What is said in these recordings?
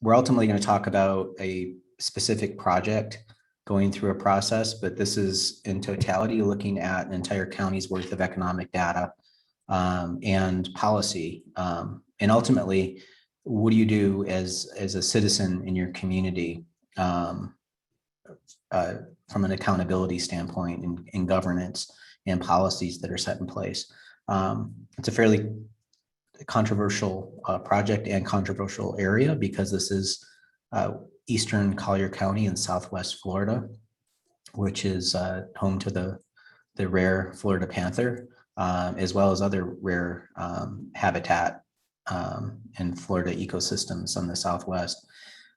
we're ultimately going to talk about a specific project going through a process, but this is in totality looking at an entire county's worth of economic data and policy. And ultimately, what do you do as a citizen in your community from an accountability standpoint in governance and policies that are set in place? It's a fairly controversial project and controversial area because this is Eastern Collier County in Southwest Florida, which is home to the rare Florida Panther, as well as other rare habitat and Florida ecosystems on the Southwest.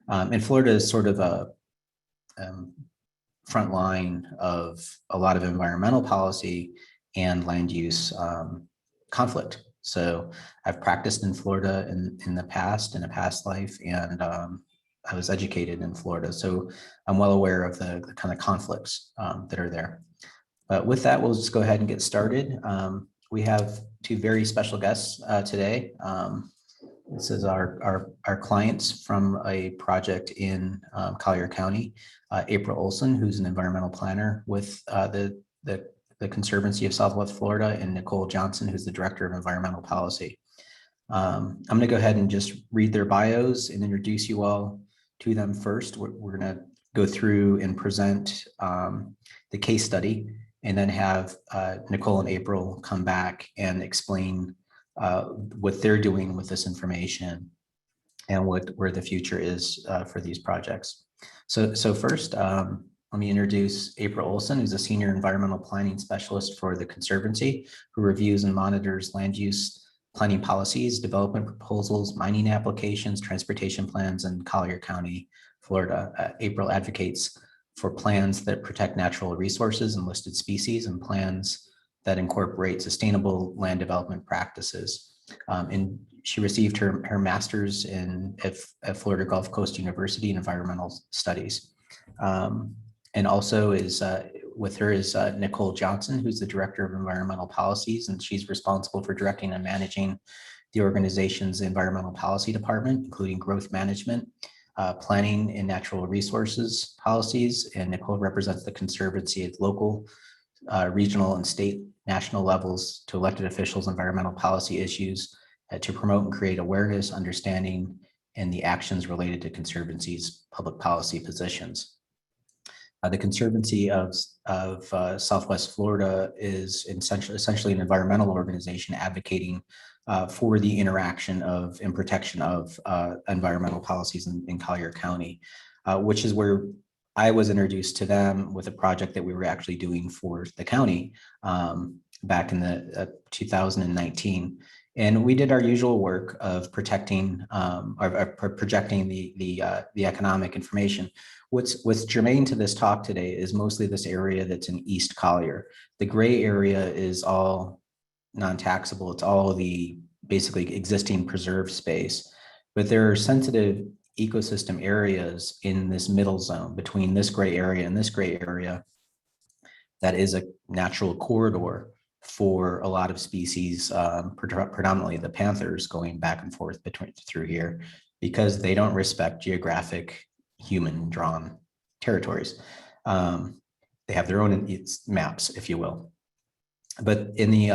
And Florida is sort of a front line of a lot of environmental policy and land use conflict. So I've practiced in Florida in the past, in a past life, and I was educated in Florida. So I'm well aware of the kind of conflicts that are there. But with that, we'll just go ahead and get started. We have two very special guests today. This is our clients from a project in Collier County, April Olson, who's an environmental planner with the Conservancy of Southwest Florida, and Nicole Johnson, who's the Director of Environmental Policy. I'm going to go ahead and just read their bios and introduce you all to them first. We're going to go through and present the case study, and then have Nicole and April come back and explain what they're doing with this information and where the future is for these projects. So first, let me introduce April Olson, who's a senior environmental planning specialist for the Conservancy, who reviews and monitors land use planning policies, development proposals, mining applications, transportation plans in Collier County, Florida. April advocates for plans that protect natural resources and listed species, and plans that incorporate sustainable land development practices. And she received her master's at Florida Gulf Coast University in environmental studies. And also with her is Nicole Johnson, who's the Director of Environmental Policies, and she's responsible for directing and managing the organization's environmental policy department, including growth management, planning and natural resources policies. And Nicole represents the Conservancy at local, regional, and state, national levels to elected officials' environmental policy issues to promote and create awareness, understanding, and the actions related to Conservancy's public policy positions. The Conservancy of Southwest Florida is essentially an environmental organization advocating for the interaction of and protection of environmental policies in Collier County, which is where I was introduced to them with a project that we were actually doing for the county back in the 2019. And we did our usual work of protecting or projecting the economic information. What's germane to this talk today is mostly this area that's in East Collier. The gray area is all non-taxable. It's all the basically existing preserved space, but there are sensitive ecosystem areas in this middle zone between this gray area and this gray area that is a natural corridor for a lot of species, predominantly the panthers going back and forth through here, because they don't respect geographic human-drawn territories. They have their own maps, if you will. But in the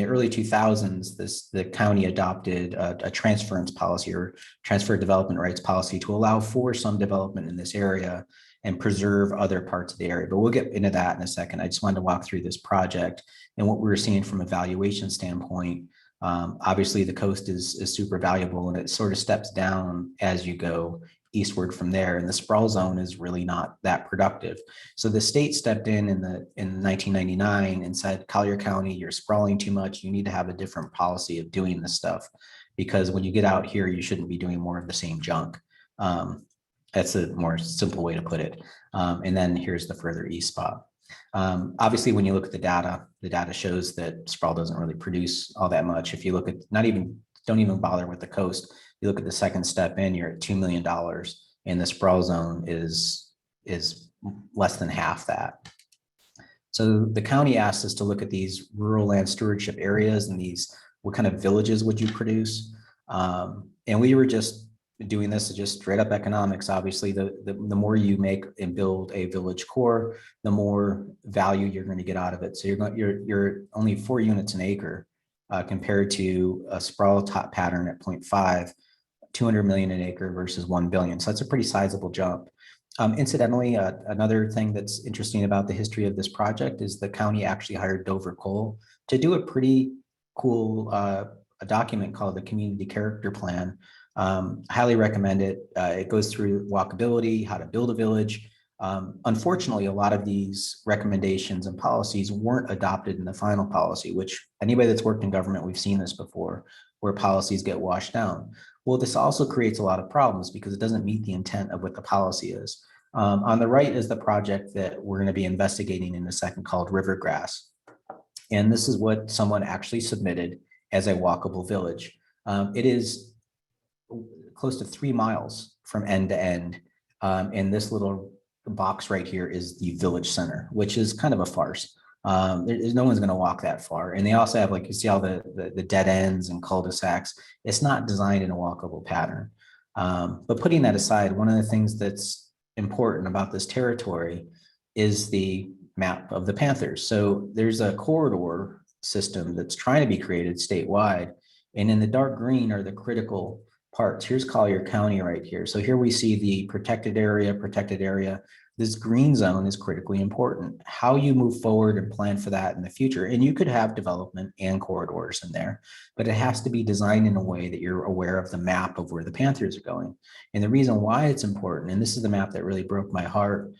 early 2000s, the county adopted a transference policy or transfer development rights policy to allow for some development in this area and preserve other parts of the area. But we'll get into that in a second. I just wanted to walk through this project and what we were seeing from a valuation standpoint. Obviously, the coast is super valuable, and it sort of steps down as you go eastward from there, and the sprawl zone is really not that productive. So the state stepped in 1999 and said, Collier County, you're sprawling too much. You need to have a different policy of doing this stuff, because when you get out here, you shouldn't be doing more of the same junk. That's a more simple way to put it. And then here's the further east spot. Obviously, when you look at the data shows that sprawl doesn't really produce all that much. If you look at don't even bother with the coast. You look at the second step in, you're at $2 million, and the sprawl zone is less than half that. So the county asked us to look at these rural land stewardship areas and what kind of villages would you produce? And we were just doing this is just straight up economics. Obviously, the more you make and build a village core, the more value you're going to get out of it. So you're only 4 units an acre compared to a sprawl top pattern at 0.5, 200 million an acre versus 1 billion. So that's a pretty sizable jump. Incidentally, another thing that's interesting about the history of this project is the county actually hired Dover Coal to do a pretty cool a document called the Community Character Plan. Highly recommend it. It goes through walkability, how to build a village. Unfortunately, a lot of these recommendations and policies weren't adopted in the final policy, which anybody that's worked in government, we've seen this before, where policies get washed down. Well, this also creates a lot of problems because it doesn't meet the intent of what the policy is. On the right is the project that we're going to be investigating in a second called Rivergrass. And this is what someone actually submitted as a walkable village. It is close to 3 miles from end to end. And this little box right here is the village center, which is kind of a farce. No one's going to walk that far. And they also have, like, you see all the dead ends and cul-de-sacs. It's not designed in a walkable pattern. But putting that aside, one of the things that's important about this territory is the map of the Panthers. So there's a corridor system that's trying to be created statewide. And in the dark green are the critical parts. Here's Collier County right here. So here we see the protected area, protected area. This green zone is critically important. How you move forward and plan for that in the future. And you could have development and corridors in there, but it has to be designed in a way that you're aware of the map of where the Panthers are going. And the reason why it's important, and this is the map that really broke my heart.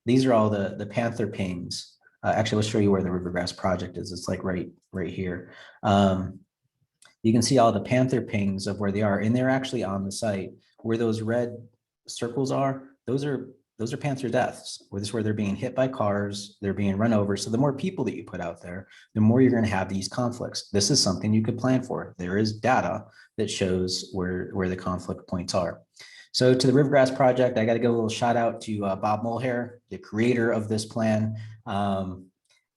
These are all the Panther pings. Actually, let's show you where the Rivergrass project is. It's like right here. You can see all the Panther pings of where they are, and they're actually on the site. Where those red circles are, those are Panther deaths. This is where they're being hit by cars, they're being run over. So the more people that you put out there, the more you're going to have these conflicts. This is something you could plan for. There is data that shows where the conflict points are. So to the Rivergrass project, I got to give a little shout out to Bob Mulhare, the creator of this plan.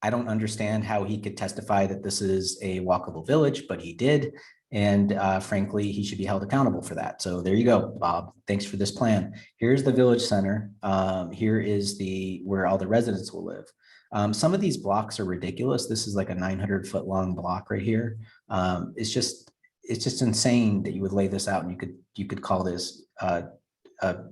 I don't understand how he could testify that this is a walkable village, but he did. And frankly, he should be held accountable for that. So there you go, Bob. Thanks for this plan. Here's the village center. Here is where all the residents will live. Some of these blocks are ridiculous. This is like a 900-foot long block right here. It's just insane that you would lay this out and you could call this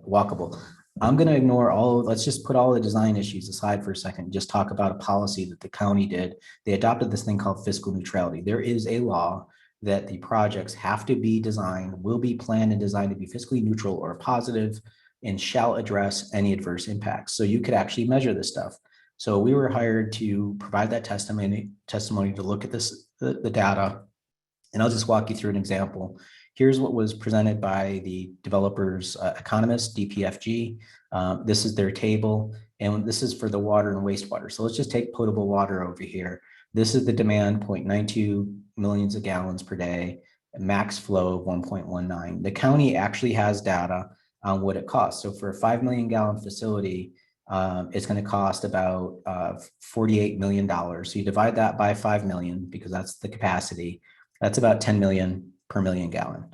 walkable. I'm going to ignore let's just put all the design issues aside for a second, just talk about a policy that the county did. They adopted this thing called fiscal neutrality. There is a law that the projects have to be designed, will be planned and designed to be fiscally neutral or positive, and shall address any adverse impacts. So you could actually measure this stuff. So we were hired to provide that testimony to look at the data. And I'll just walk you through an example. Here's what was presented by the developer's economist, DPFG. This is their table, and this is for the water and wastewater. So let's just take potable water over here. This is the demand, 0.92 millions of gallons per day, max flow of 1.19. The county actually has data on what it costs. So for a 5 million gallon facility, it's going to cost about $48 million. So you divide that by 5 million because that's the capacity. That's about 10 million per million gallon.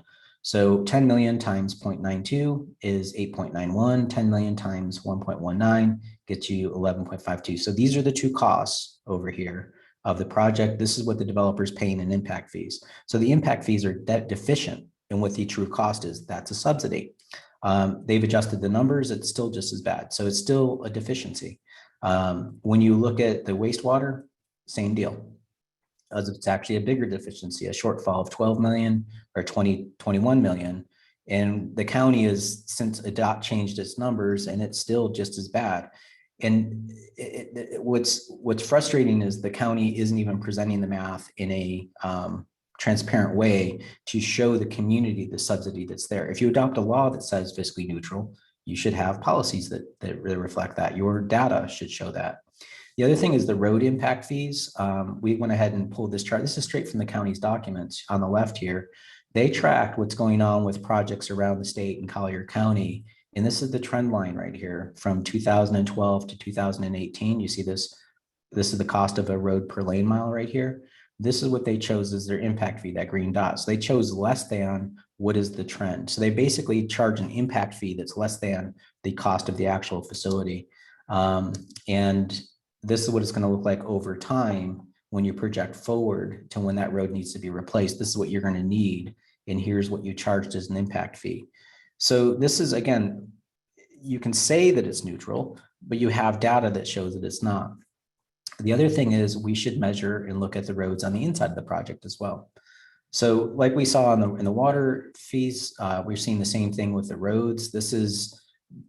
So 10 million times 0.92 is 8.91. 10 million times 1.19 gets you 11.52. So these are the two costs over here of the project. This is what the developer's paying in impact fees. So the impact fees are deficient in what the true cost is. That's a subsidy. They've adjusted the numbers. It's still just as bad. So it's still a deficiency. When you look at the wastewater, same deal. It's actually a bigger deficiency, a shortfall of 12 million or 21 million. And the county has since changed its numbers, and it's still just as bad. And what's frustrating is the county isn't even presenting the math in a transparent way to show the community the subsidy that's there. If you adopt a law that says fiscally neutral, you should have policies that really reflect that. Your data should show that. The other thing is the road impact fees. We went ahead and pulled this chart. This is straight from the county's documents on the left here. They tracked what's going on with projects around the state in Collier County. And this is the trend line right here from 2012 to 2018. You see this is the cost of a road per lane mile right here. This is what they chose as their impact fee, that green dot. So they chose less than what is the trend. So they basically charge an impact fee that's less than the cost of the actual facility. And this is what it's going to look like over time when you project forward to when that road needs to be replaced. This is what you're going to need, and here's what you charged as an impact fee. So this is, again, you can say that it's neutral, but you have data that shows that it's not. The other thing is we should measure and look at the roads on the inside of the project as well. So like we saw in the water fees, we're seeing the same thing with the roads. This is,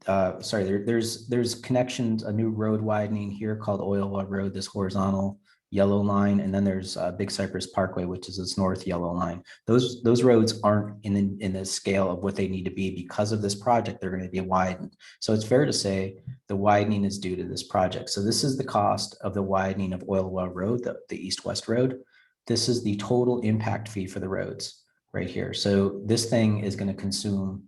there's connections, a new road widening here called Oil Well Road, this horizontal yellow line, and then there's Big Cypress Parkway, which is this north yellow line. Those roads aren't in the scale of what they need to be because of this project. They're going to be widened. So it's fair to say the widening is due to this project. So this is the cost of the widening of Oil Well Road, the east-west road. This is the total impact fee for the roads right here. So this thing is going to consume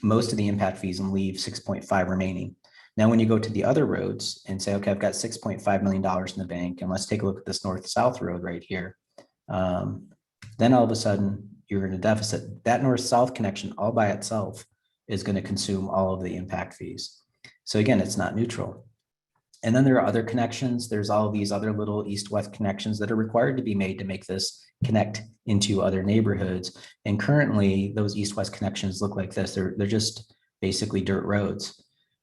most of the impact fees and leave 6.5 remaining. Now, when you go to the other roads and say, okay, I've got $6.5 million in the bank, and let's take a look at this north-south road right here. Then all of a sudden, you're in a deficit. That north-south connection all by itself is going to consume all of the impact fees. So again, it's not neutral. And then there are other connections. There's all of these other little east-west connections that are required to be made to make this connect into other neighborhoods. And currently, those east-west connections look like this. They're just basically dirt roads.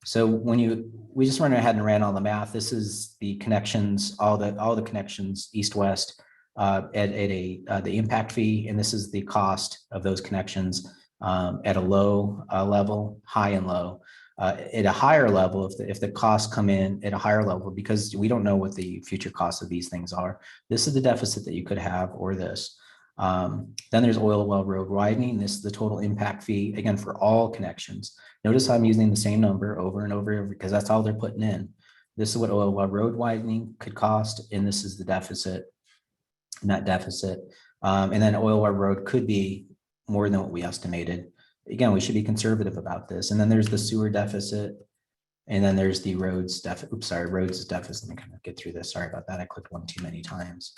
So when we just went ahead and ran all the math. This is the connections, all the connections east-west at the impact fee, and this is the cost of those connections at a low level, high and low. At a higher level, if the costs come in at a higher level, because we don't know what the future costs of these things are, this is the deficit that you could have, or this. Then there's Oil Well Road widening. This is the total impact fee, again, for all connections. Notice I'm using the same number over and over because that's all they're putting in. This is what Oil Well Road widening could cost, and this is the deficit, net deficit. And then Oil Well Road could be more than what we estimated. Again, we should be conservative about this. And then there's the sewer deficit, and then there's the roads deficit. Oops, sorry, roads deficit. Let me kind of get through this. Sorry about that. I clicked one too many times.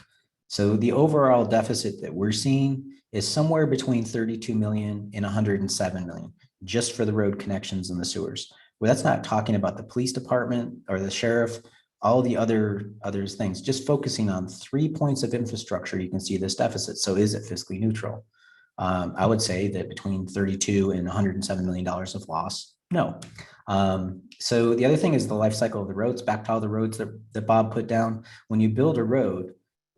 So the overall deficit that we're seeing is somewhere between 32 million and 107 million, just for the road connections and the sewers. Well, that's not talking about the police department or the sheriff, all the other things. Just focusing on 3 points of infrastructure, you can see this deficit. So is it fiscally neutral? I would say that between 32 and $107 million of loss, no. So the other thing is the life cycle of the roads. Back to all the roads that Bob put down. When you build a road,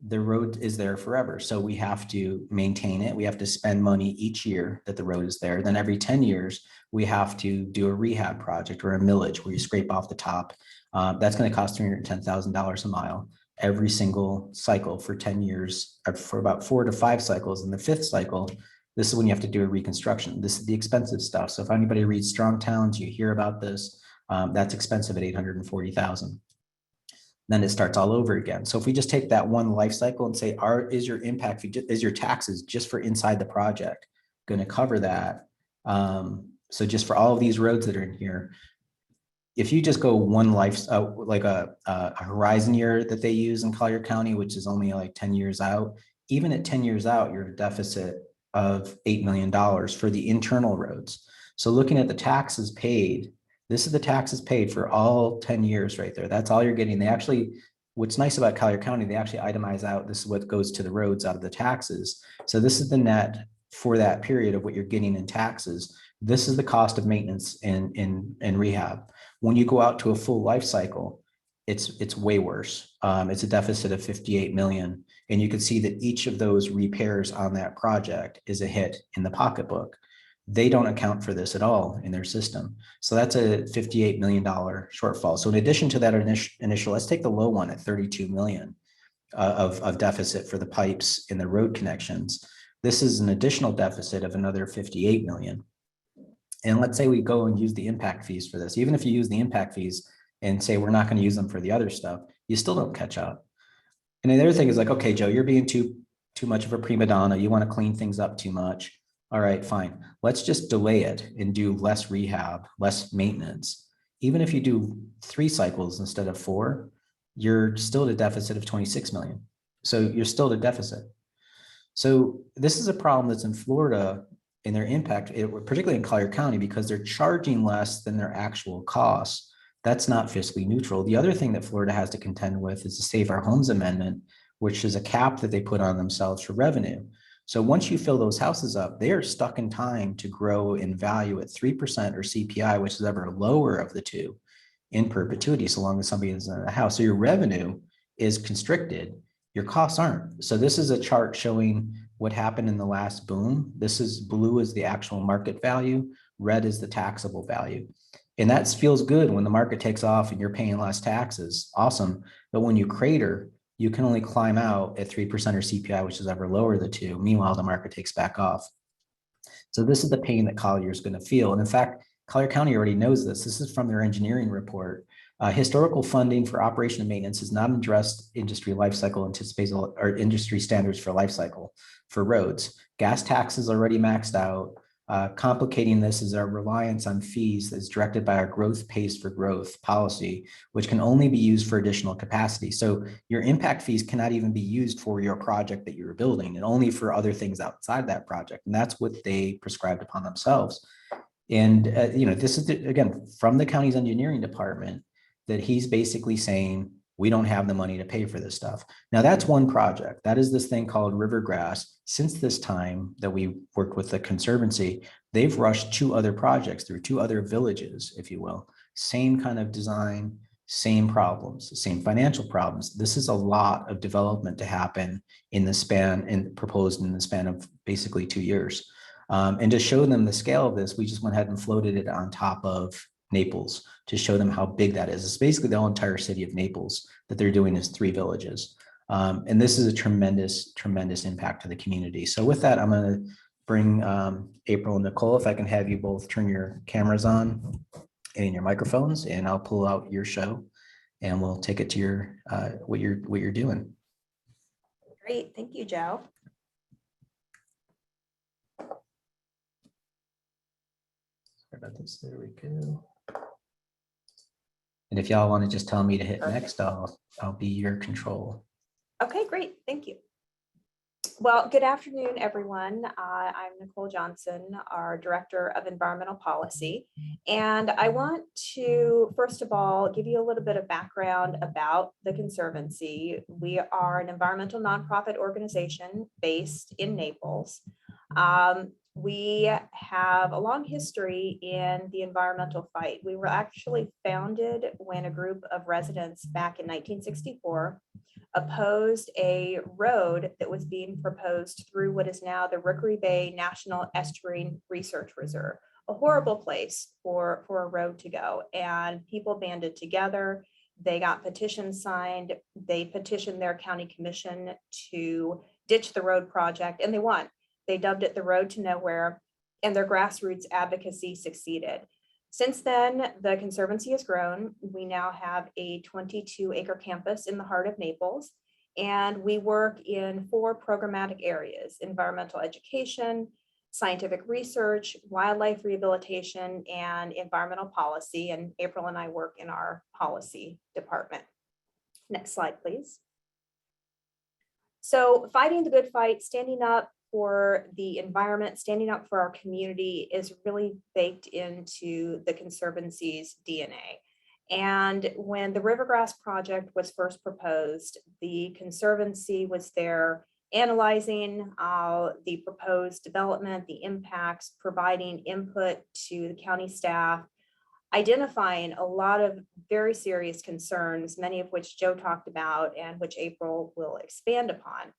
the road is there forever. So we have to maintain it. We have to spend money each year that the road is there. Then every 10 years, we have to do a rehab project or a millage where you scrape off the top. That's going to cost $310,000 a mile every single cycle for 10 years, or for about 4 to 5 cycles. In the 5th cycle, this is when you have to do a reconstruction. This is the expensive stuff. So if anybody reads Strong Towns, you hear about this. That's expensive at $840,000. Then it starts all over again. So if we just take that one life cycle and say, is your impact fee, is your taxes just for inside the project going to cover that? So just for all of these roads that are in here, if you just go one life, like a horizon year that they use in Collier County, which is only like 10 years out, even at 10 years out, you're at a deficit of $8 million for the internal roads. So looking at the taxes paid, this is the taxes paid for all 10 years right there. That's all you're getting. They actually, what's nice about Collier County, they actually itemize out, this is what goes to the roads out of the taxes. So this is the net for that period of what you're getting in taxes. This is the cost of maintenance and rehab. When you go out to a full life cycle, it's way worse. It's a deficit of 58 million. And you can see that each of those repairs on that project is a hit in the pocketbook. They don't account for this at all in their system. So that's a $58 million shortfall. So in addition to that initial, let's take the low one at 32 million of deficit for the pipes and the road connections. This is an additional deficit of another 58 million. And let's say we go and use the impact fees for this. Even if you use the impact fees and say we're not going to use them for the other stuff, you still don't catch up. And the other thing is like, okay, Joe, you're being too much of a prima donna. You want to clean things up too much. All right, fine. Let's just delay it and do less rehab, less maintenance. Even if you do 3 cycles instead of 4, you're still at a deficit of 26 million. So you're still at a deficit. So this is a problem that's in Florida in their impact, particularly in Collier County, because they're charging less than their actual costs. That's not fiscally neutral. The other thing that Florida has to contend with is the Save Our Homes Amendment, which is a cap that they put on themselves for revenue. So once you fill those houses up, they are stuck in time to grow in value at 3% or CPI, which is ever lower of the two, in perpetuity, so long as somebody is in a house. So your revenue is constricted, your costs aren't. So this is a chart showing what happened in the last boom. This is blue is the actual market value, red is the taxable value. And that feels good when the market takes off and you're paying less taxes. Awesome. But when you crater, you can only climb out at 3% or CPI, which is ever lower the two. Meanwhile, the market takes back off. So this is the pain that Collier is going to feel. And in fact, Collier County already knows this. This is from their engineering report. Historical funding for operation and maintenance has not addressed industry life cycle anticipated or industry standards for life cycle for roads. Gas tax is already maxed out. Complicating this is our reliance on fees that's directed by our growth pays for growth policy, which can only be used for additional capacity. So your impact fees cannot even be used for your project that you're building, and only for other things outside that project. And that's what they prescribed upon themselves. And this is again from the county's engineering department, that he's basically saying we don't have the money to pay for this stuff. Now that's one project. That is this thing called Rivergrass. Since this time that we worked with the Conservancy, they've rushed 2 other projects through 2 other villages, if you will. Same kind of design, same problems, same financial problems. This is a lot of development to happen in the span and proposed in the span of basically 2 years. And to show them the scale of this, we just went ahead and floated it on top of Naples to show them how big that is. It's basically the whole entire city of Naples that they're doing is 3 villages. And this is a tremendous, tremendous impact to the community. So with that, I'm going to bring April and Nicole, if I can have you both turn your cameras on and your microphones, and I'll pull out your show and we'll take it to your what you're doing. Great, thank you, Joe. Sorry about this. There we go. And if y'all want to just tell me to hit next, I'll be your control. Okay, great. Thank you. Well, good afternoon, everyone. I'm Nicole Johnson, our Director of Environmental Policy. And I want to, first of all, give you a little bit of background about the Conservancy. We are an environmental nonprofit organization based in Naples. We have a long history in the environmental fight. We were actually founded when a group of residents back in 1964 opposed a road that was being proposed through what is now the Rookery Bay National Estuarine Research Reserve, a horrible place for a road to go. And people banded together. They got petitions signed. They petitioned their county commission to ditch the road project, and they won. They dubbed it the Road to Nowhere, and their grassroots advocacy succeeded. Since then, the Conservancy has grown. We now have a 22-acre campus in the heart of Naples, and we work in 4 programmatic areas: environmental education, scientific research, wildlife rehabilitation, and environmental policy. And April and I work in our policy department. Next slide, please. So fighting the good fight, standing up for the environment, standing up for our community is really baked into the Conservancy's DNA. And when the Rivergrass project was first proposed, the Conservancy was there analyzing the proposed development, the impacts, providing input to the county staff, identifying a lot of very serious concerns, many of which Joe talked about and which April will expand upon.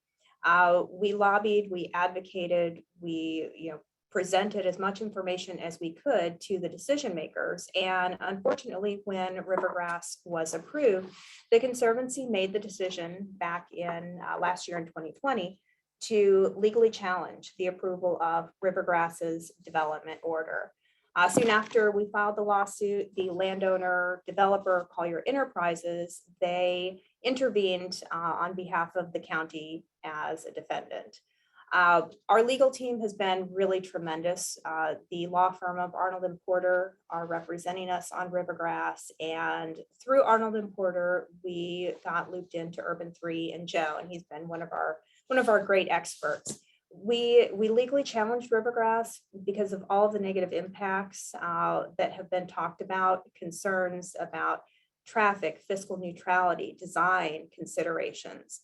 We lobbied, we advocated, we presented as much information as we could to the decision makers. And unfortunately, when Rivergrass was approved, the Conservancy made the decision back in last year in 2020 to legally challenge the approval of Rivergrass's development order. Soon after we filed the lawsuit, the landowner developer Collier Enterprises, they intervened on behalf of the county as a defendant. Our legal team has been really tremendous. The law firm of Arnold and Porter are representing us on Rivergrass, and through Arnold and Porter, we got looped into Urban 3 and Joe, and he's been one of our great experts. We legally challenged Rivergrass because of all of the negative impacts that have been talked about, concerns about traffic, fiscal neutrality, design considerations.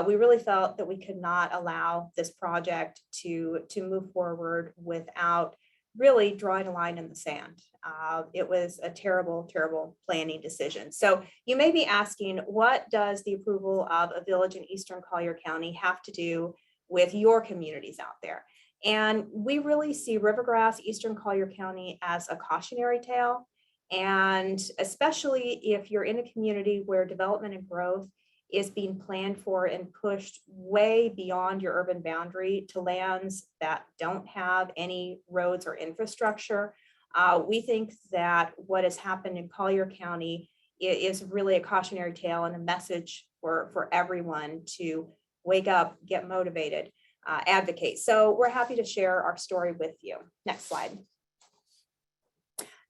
We really felt that we could not allow this project to move forward without really drawing a line in the sand. It was a terrible, terrible planning decision. So you may be asking, what does the approval of a village in Eastern Collier County have to do with your communities out there? And we really see Rivergrass, Eastern Collier County as a cautionary tale. And especially if you're in a community where development and growth is being planned for and pushed way beyond your urban boundary to lands that don't have any roads or infrastructure. We think that what has happened in Collier County is really a cautionary tale and a message for everyone to wake up, get motivated, advocate. So we're happy to share our story with you. Next slide.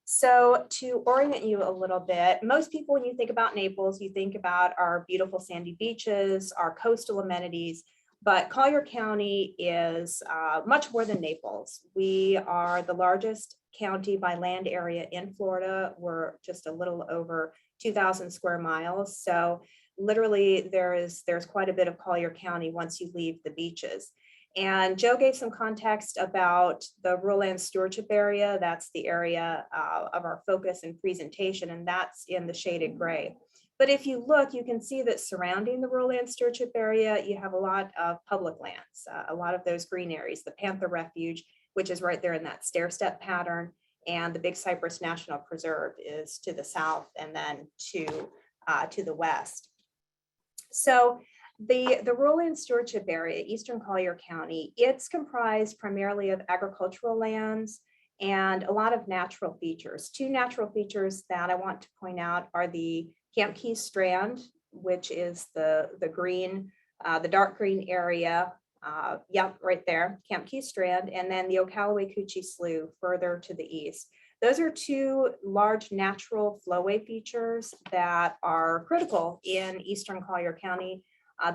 So to orient you a little bit, most people, when you think about Naples, you think about our beautiful sandy beaches, our coastal amenities, but Collier County is much more than Naples. We are the largest county by land area in Florida. We're just a little over 2,000 square miles. So literally there's quite a bit of Collier County once you leave the beaches. And Joe gave some context about the rural land stewardship area. That's the area of our focus and presentation, and that's in the shaded gray. But if you look, you can see that surrounding the rural land stewardship area, you have a lot of public lands, a lot of those green areas, the Panther Refuge, which is right there in that stair step pattern, and the Big Cypress National Preserve is to the south and then to the west. So the rural land stewardship area, Eastern Collier County, it's comprised primarily of agricultural lands and a lot of natural features. Two natural features that I want to point out are the Camp Keys Strand, which is the green, the dark green area. Yep, right there, Camp Keys Strand, and then the Ocallaway Coochie Slough further to the east. Those are two large natural flowway features that are critical in Eastern Collier County.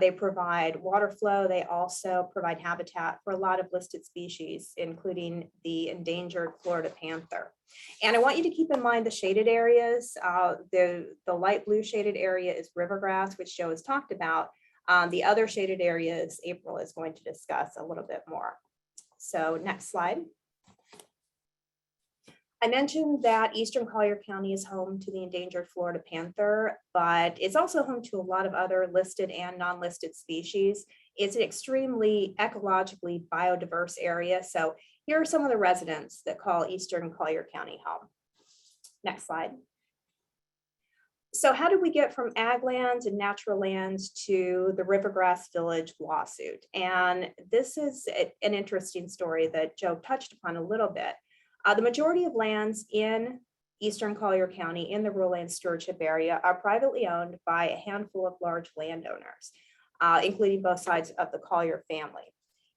They provide water flow. They also provide habitat for a lot of listed species, including the endangered Florida panther. And I want you to keep in mind the shaded areas. The light blue shaded area is Rivergrass, which Joe has talked about. The other shaded areas, April is going to discuss a little bit more. So next slide. I mentioned that Eastern Collier County is home to the endangered Florida panther, but it's also home to a lot of other listed and non-listed species. It's an extremely ecologically biodiverse area. So here are some of the residents that call Eastern Collier County home. Next slide. So how did we get from ag lands and natural lands to the Rivergrass Village lawsuit? And this is an interesting story that Joe touched upon a little bit. The majority of lands in Eastern Collier County in the rural land stewardship area are privately owned by a handful of large landowners, including both sides of the Collier family.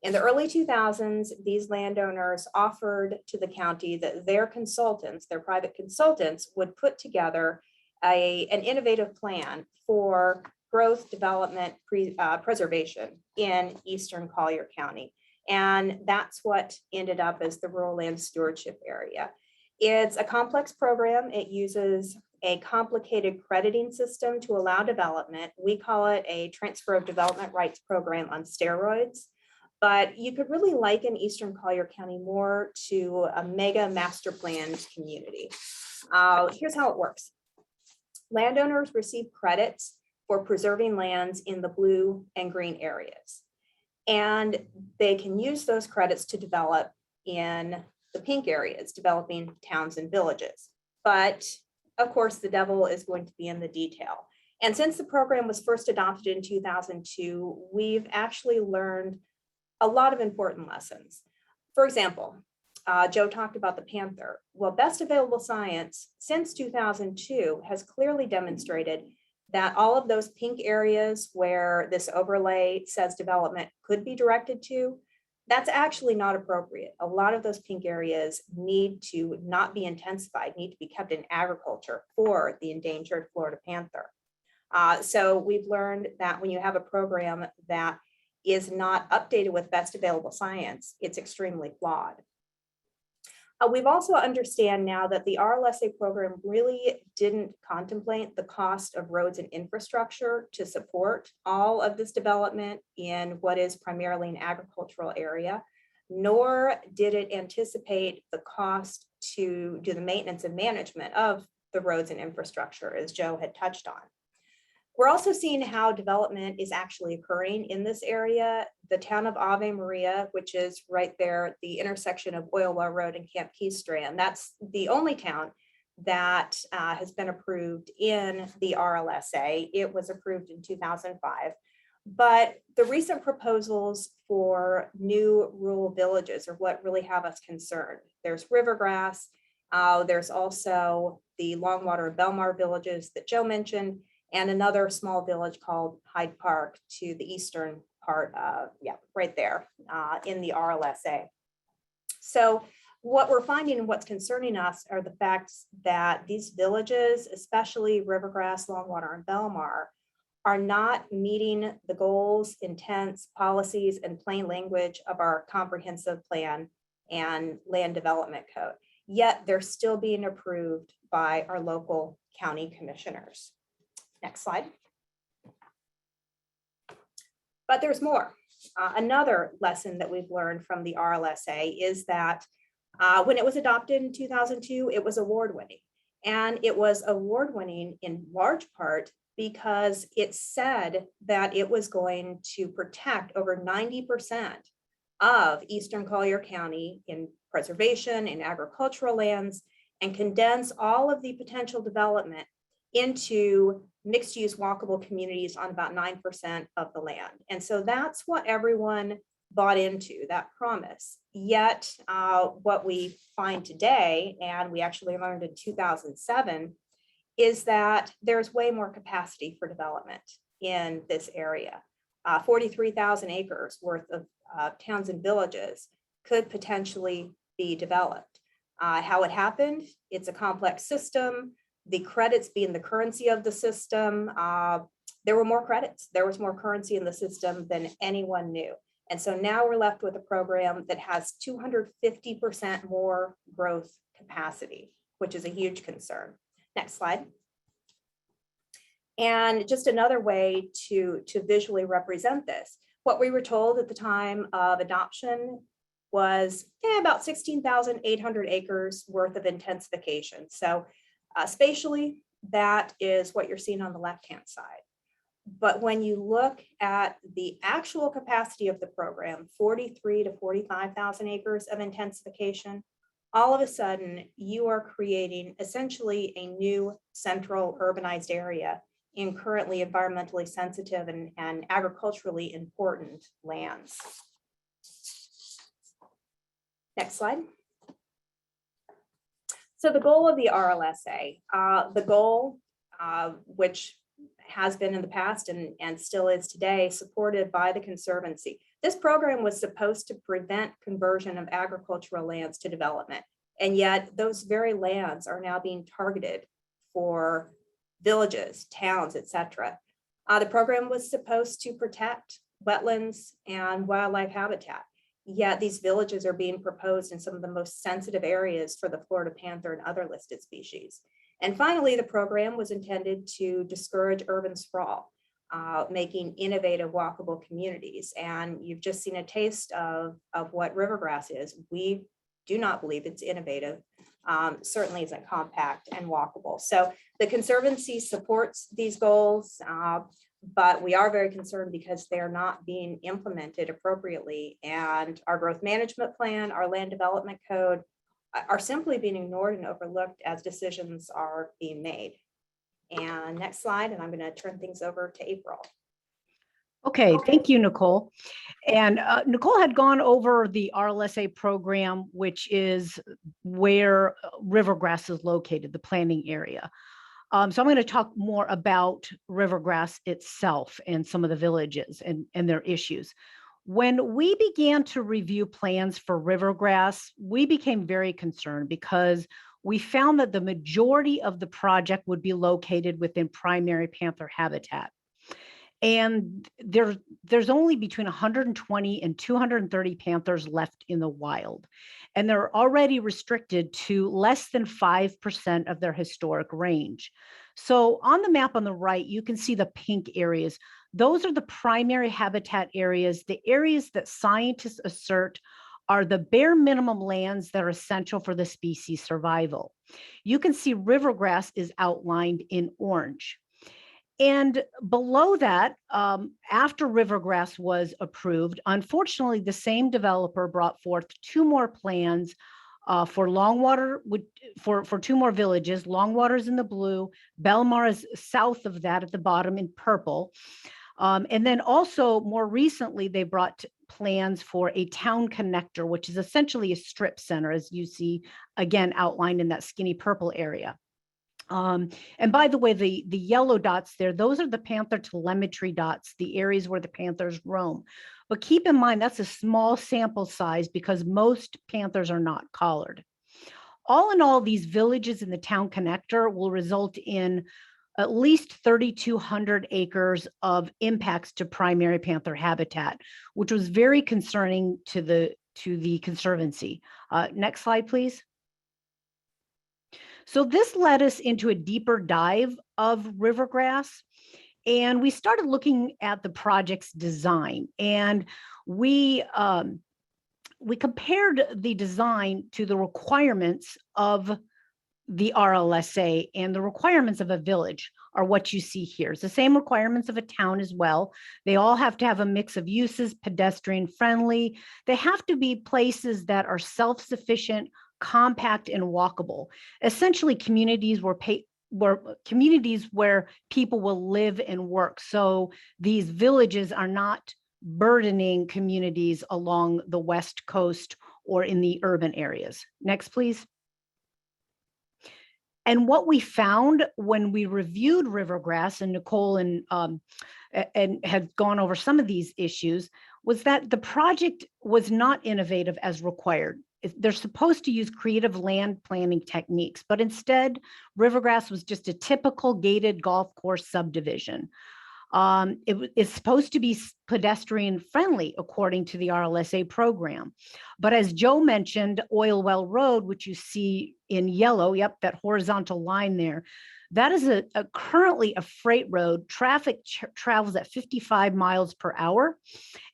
In the early 2000s, these landowners offered to the county that their consultants, their private consultants, would put together an innovative plan for growth, development, preservation in Eastern Collier County. And that's what ended up as the rural land stewardship area. It's a complex program. It uses a complicated crediting system to allow development. We call it a transfer of development rights program on steroids. But you could really liken Eastern Collier County more to a mega master planned community. Here's how it works. Landowners receive credits for preserving lands in the blue and green areas. And they can use those credits to develop in the pink areas, developing towns and villages. But of course, the devil is going to be in the detail. And since the program was first adopted in 2002, we've actually learned a lot of important lessons. For example, Joe talked about the panther. Well, best available science since 2002 has clearly demonstrated that all of those pink areas where this overlay says development could be directed to, That's actually not appropriate. A lot of those pink areas need to not be intensified, need to be kept in agriculture for the endangered Florida panther. So we've learned that when you have a program that is not updated with best available science, it's extremely flawed. We've also understand now that the RLSA program really didn't contemplate the cost of roads and infrastructure to support all of this development in what is primarily an agricultural area, nor did it anticipate the cost to do the maintenance and management of the roads and infrastructure, as Joe had touched on. We're also seeing how development is actually occurring in this area. The town of Ave Maria, which is right there at the intersection of Oil Well Road and Camp Key Strand, that's the only town that has been approved in the RLSA. It was approved in 2005. But the recent proposals for new rural villages are what really have us concerned. There's Rivergrass. There's also the Longwater and Belmar villages that Joe mentioned, and another small village called Hyde Park to the eastern part of, right there in the RLSA. So what we're finding and what's concerning us are the facts that these villages, especially Rivergrass, Longwater, and Belmar, are not meeting the goals, intents, policies, and plain language of our comprehensive plan and land development code. Yet they're still being approved by our local county commissioners. Next slide. But there's more. Another lesson that we've learned from the RLSA is that when it was adopted in 2002, it was award-winning. And it was award-winning in large part because it said that it was going to protect over 90% of Eastern Collier County in preservation, in agricultural lands, and condense all of the potential development into mixed-use walkable communities on about 9% of the land. And so that's what everyone bought into, that promise. Yet what we find today, and we actually learned in 2007, is that there's way more capacity for development in this area. 43,000 acres worth of towns and villages could potentially be developed. How it happened, it's a complex system. The credits being the currency of the system, there were more credits. There was more currency in the system than anyone knew. And so now we're left with a program that has 250% more growth capacity, which is a huge concern. Next slide. And just another way to visually represent this, what we were told at the time of adoption was about 16,800 acres worth of intensification. So spatially, that is what you're seeing on the left-hand side. But when you look at the actual capacity of the program, 43 to 45,000 acres of intensification, all of a sudden you are creating essentially a new central urbanized area in currently environmentally sensitive and agriculturally important lands. Next slide. So the goal of the RLSA, the goal which has been in the past and still is today, supported by the Conservancy. This program was supposed to prevent conversion of agricultural lands to development, and yet those very lands are now being targeted for villages, towns, etc. The program was supposed to protect wetlands and wildlife habitat, yet these villages are being proposed in some of the most sensitive areas for the Florida panther and other listed species. And finally, the program was intended to discourage urban sprawl, making innovative walkable communities. And you've just seen a taste of what Rivergrass is. We do not believe it's innovative, certainly isn't compact and walkable. So the Conservancy supports these goals, but we are very concerned because they're not being implemented appropriately. And our growth management plan, our land development code, are simply being ignored and overlooked as decisions are being made. And next slide, and I'm going to turn things over to April. Okay, thank you, Nicole. And Nicole had gone over the RLSA program, which is where Rivergrass is located, the planning area. So I'm going to talk more about Rivergrass itself and some of the villages and their issues. When we began to review plans for Rivergrass, we became very concerned because we found that the majority of the project would be located within primary panther habitat. And there's only between 120 and 230 panthers left in the wild. And they're already restricted to less than 5% of their historic range. So on the map on the right, you can see the pink areas. Those are the primary habitat areas, the areas that scientists assert are the bare minimum lands that are essential for the species survival. You can see Rivergrass is outlined in orange. And below that, after Rivergrass was approved, unfortunately, the same developer brought forth 2 more plans for Longwater, for 2 more villages. Longwater is in the blue, Belmar is south of that at the bottom in purple. And then also more recently, they brought plans for a town connector, which is essentially a strip center, as you see, again, outlined in that skinny purple area. And by the way, the yellow dots there, those are the panther telemetry dots, the areas where the panthers roam. But keep in mind, that's a small sample size because most panthers are not collared. All in all, these villages in the town connector will result in at least 3,200 acres of impacts to primary panther habitat, which was very concerning to the Conservancy. Next slide, please. So this led us into a deeper dive of Rivergrass, and we started looking at the project's design, and we compared the design to the requirements of the RLSA, and the requirements of a village are what you see here. It's the same requirements of a town as well. They all have to have a mix of uses, pedestrian friendly. They have to be places that are self-sufficient, compact, and walkable. Essentially communities where people will live and work. So these villages are not burdening communities along the West Coast or in the urban areas. Next, please. And what we found when we reviewed Rivergrass, and Nicole and had gone over some of these issues, was that the project was not innovative as required. They're supposed to use creative land planning techniques, but instead, Rivergrass was just a typical gated golf course subdivision. It's supposed to be pedestrian friendly according to the RLSA program. But as Joe mentioned, Oil Well Road, which you see in yellow, yep, that horizontal line there, that is currently a freight road. Traffic travels at 55 miles per hour,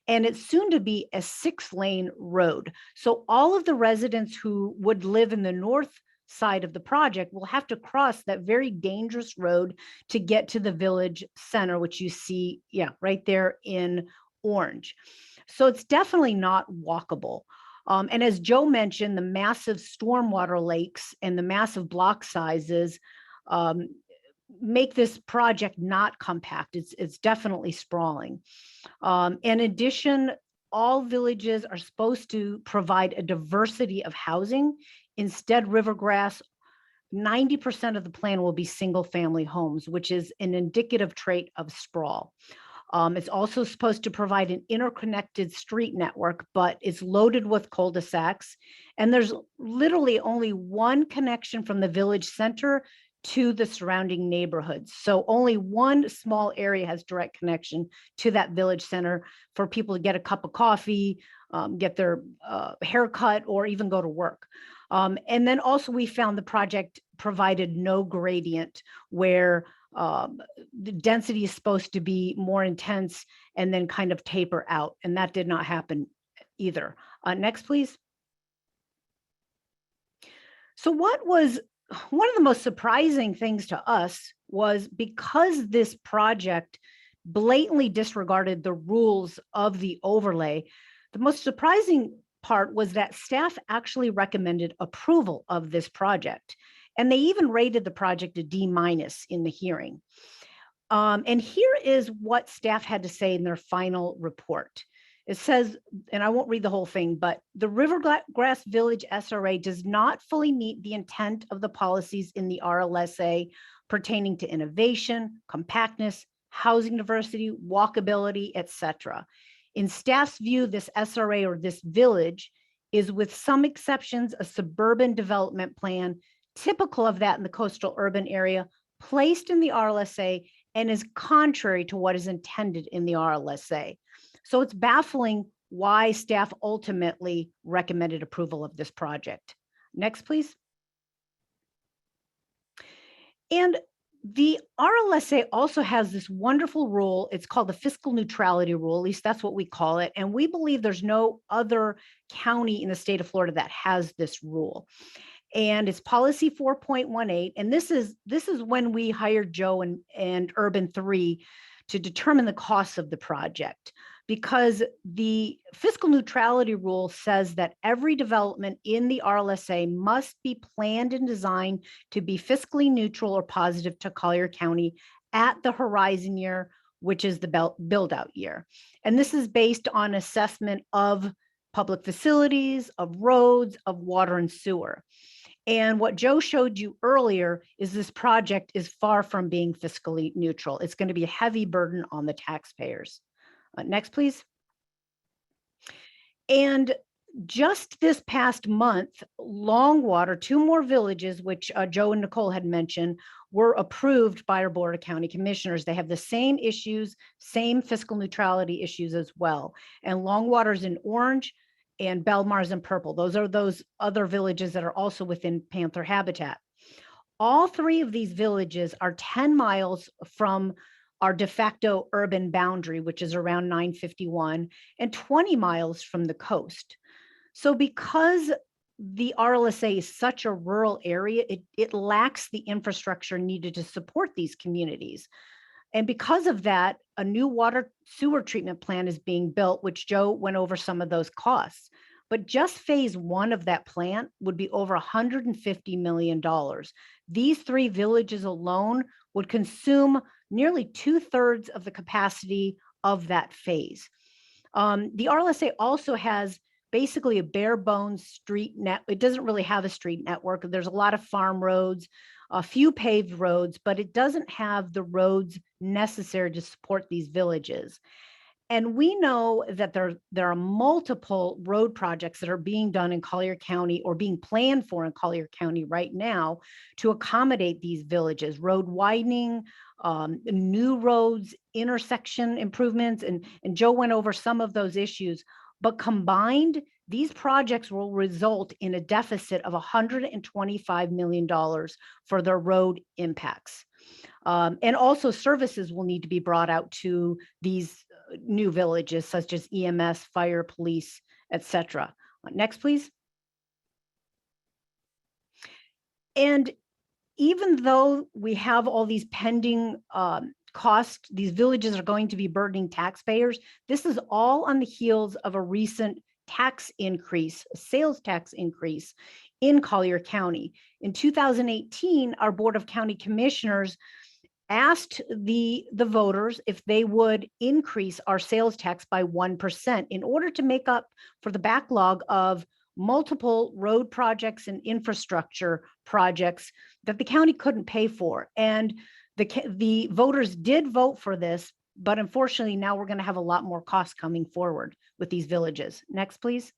and it's soon to be a 6-lane road. So all of the residents who would live in the north side of the project will have to cross that very dangerous road to get to the village center, which you see, yeah, right there in orange. So it's definitely not walkable. And as Joe mentioned, the massive stormwater lakes and the massive block sizes make this project not compact. It's definitely sprawling. In addition, all villages are supposed to provide a diversity of housing. Instead, Rivergrass, 90% of the plan will be single family homes, which is an indicative trait of sprawl. It's also supposed to provide an interconnected street network, but it's loaded with cul-de-sacs. And there's literally only one connection from the village center to the surrounding neighborhoods. So only one small area has direct connection to that village center for people to get a cup of coffee, get their haircut, or even go to work. And then also we found the project provided no gradient where the density is supposed to be more intense and then kind of taper out. And that did not happen either. Next, please. So what was one of the most surprising things to us was because this project blatantly disregarded the rules of the overlay, the most surprising part was that staff actually recommended approval of this project. And they even rated the project a D- in the hearing. And here is what staff had to say in their final report. It says, and I won't read the whole thing, but the Rivergrass Village SRA does not fully meet the intent of the policies in the RLSA pertaining to innovation, compactness, housing diversity, walkability, etc. In staff's view, this SRA or this village is, with some exceptions, a suburban development plan, typical of that in the coastal urban area, placed in the RLSA and is contrary to what is intended in the RLSA. So it's baffling why staff ultimately recommended approval of this project. Next, please. And the RLSA also has this wonderful rule. It's called the fiscal neutrality rule, at least that's what we call it. And we believe there's no other county in the state of Florida that has this rule. And it's policy 4.18. And this is when we hired Joe and Urban 3 to determine the costs of the project, because the fiscal neutrality rule says that every development in the RLSA must be planned and designed to be fiscally neutral or positive to Collier County at the horizon year, which is the build out year. And this is based on assessment of public facilities, of roads, of water and sewer. And what Joe showed you earlier is this project is far from being fiscally neutral. It's going to be a heavy burden on the taxpayers. Next, please. And just this past month, Longwater, 2 more villages, which Joe and Nicole had mentioned, were approved by our Board of County Commissioners. They have the same issues, same fiscal neutrality issues as well. And Longwater's in orange and Belmar's in purple. Those are those other villages that are also within Panther habitat. All 3 of these villages are 10 miles from our de facto urban boundary, which is around 951, and 20 miles from the coast. So because the RLSA is such a rural area, it lacks the infrastructure needed to support these communities. And because of that, a new water sewer treatment plant is being built, which Joe went over some of those costs. But just phase 1 of that plant would be over $150 million. These 3 villages alone would consume nearly 2/3 of the capacity of that phase. The RLSA also has basically a bare bones street net. It doesn't really have a street network. There's a lot of farm roads, a few paved roads, but it doesn't have the roads necessary to support these villages. And we know that there are multiple road projects that are being done in Collier County or being planned for in Collier County right now to accommodate these villages, road widening, new roads, intersection improvements, and Joe went over some of those issues. But combined, these projects will result in a deficit of $125 million for their road impacts. And also services will need to be brought out to these new villages, such as EMS, fire, police, etc. Next, please. And even though we have all these pending costs, these villages are going to be burdening taxpayers. This is all on the heels of a recent tax increase, a sales tax increase in Collier County. In 2018, our Board of County Commissioners asked the voters if they would increase our sales tax by 1% in order to make up for the backlog of multiple road projects and infrastructure projects that the county couldn't pay for. And the voters did vote for this, but unfortunately now we're going to have a lot more costs coming forward with these villages. Next, please.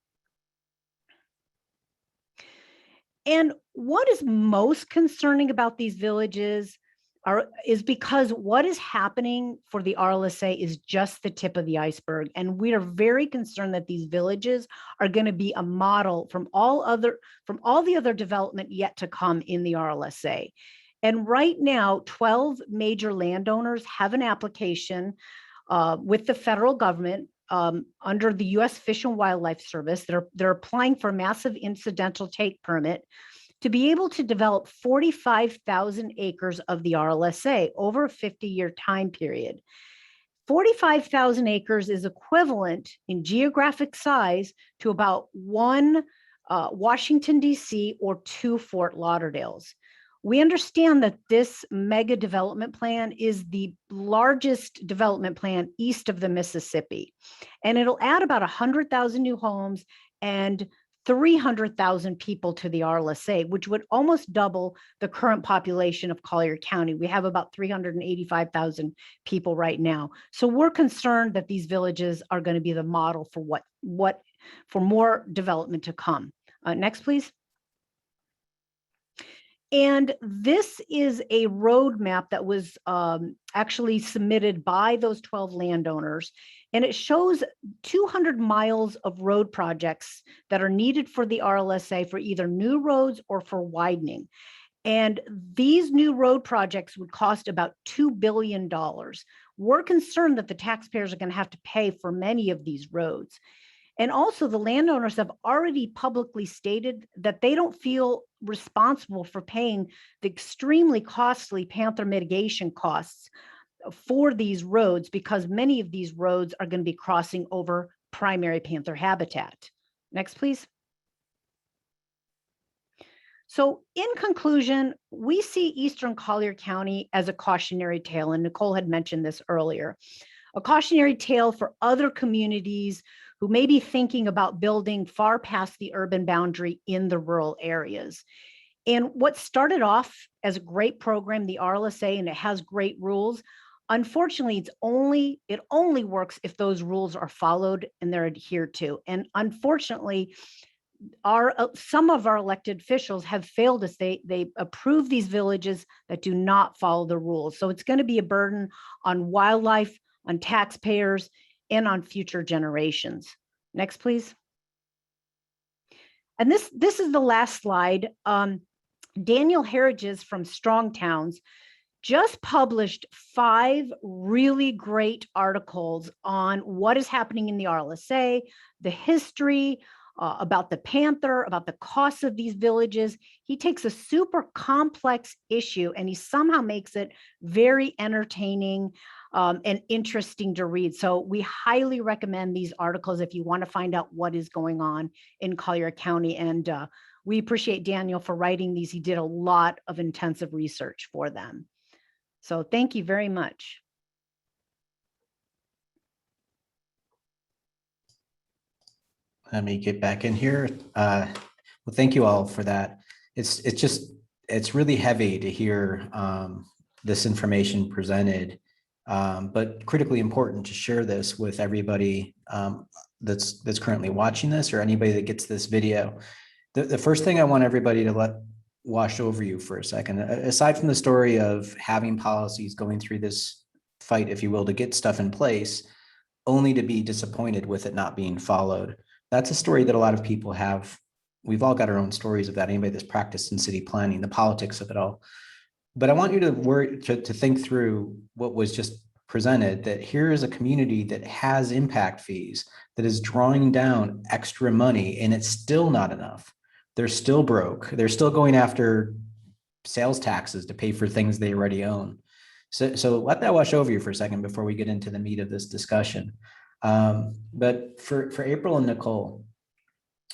And what is most concerning about these villages is because what is happening for the RLSA is just the tip of the iceberg. And we are very concerned that these villages are going to be a model from all the other development yet to come in the RLSA. And right now, 12 major landowners have an application with the federal government under the U.S. Fish and Wildlife Service. They're applying for a massive incidental take permit to be able to develop 45,000 acres of the RLSA over a 50-year time period. 45,000 acres is equivalent in geographic size to about 1 Washington, D.C. or 2 Fort Lauderdales. We understand that this mega development plan is the largest development plan east of the Mississippi, and it'll add about 100,000 new homes and 300,000 people to the RLSA, which would almost double the current population of Collier County. We have about 385,000 people right now. So we're concerned that these villages are going to be the model for for more development to come. Next, please. And this is a roadmap that was actually submitted by those 12 landowners. And it shows 200 miles of road projects that are needed for the RLSA for either new roads or for widening. And these new road projects would cost about $2 billion. We're concerned that the taxpayers are going to have to pay for many of these roads. And also the landowners have already publicly stated that they don't feel responsible for paying the extremely costly Panther mitigation costs for these roads, because many of these roads are going to be crossing over primary Panther habitat. Next, please. So in conclusion, we see Eastern Collier County as a cautionary tale, and Nicole had mentioned this earlier. A cautionary tale for other communities who may be thinking about building far past the urban boundary in the rural areas. And what started off as a great program, the RLSA, and it has great rules, unfortunately, it only works if those rules are followed and they're adhered to. And unfortunately, some of our elected officials have failed us. They approve these villages that do not follow the rules. So it's going to be a burden on wildlife, on taxpayers, and on future generations. Next, please. And this is the last slide. Daniel Harridges from Strong Towns just published 5 really great articles on what is happening in the RLSA, the history, about the Panther, about the costs of these villages. He takes a super complex issue and he somehow makes it very entertaining and interesting to read. So we highly recommend these articles if you want to find out what is going on in Collier County. And we appreciate Daniel for writing these. He did a lot of intensive research for them. So thank you very much. Let me get back in here. Well, thank you all for that. It's really heavy to hear this information presented, but critically important to share this with everybody that's currently watching this, or anybody that gets this video. The first thing I want everybody to let wash over you for a second, aside from the story of having policies going through this fight, if you will, to get stuff in place, only to be disappointed with it not being followed. That's a story that a lot of people have. We've all got our own stories of that. Anybody that's practiced in city planning, the politics of it all. But I want you to think through what was just presented, that here is a community that has impact fees, that is drawing down extra money, and it's still not enough. They're still broke. They're still going after sales taxes to pay for things they already own. So let that wash over you for a second before we get into the meat of this discussion. But for April and Nicole,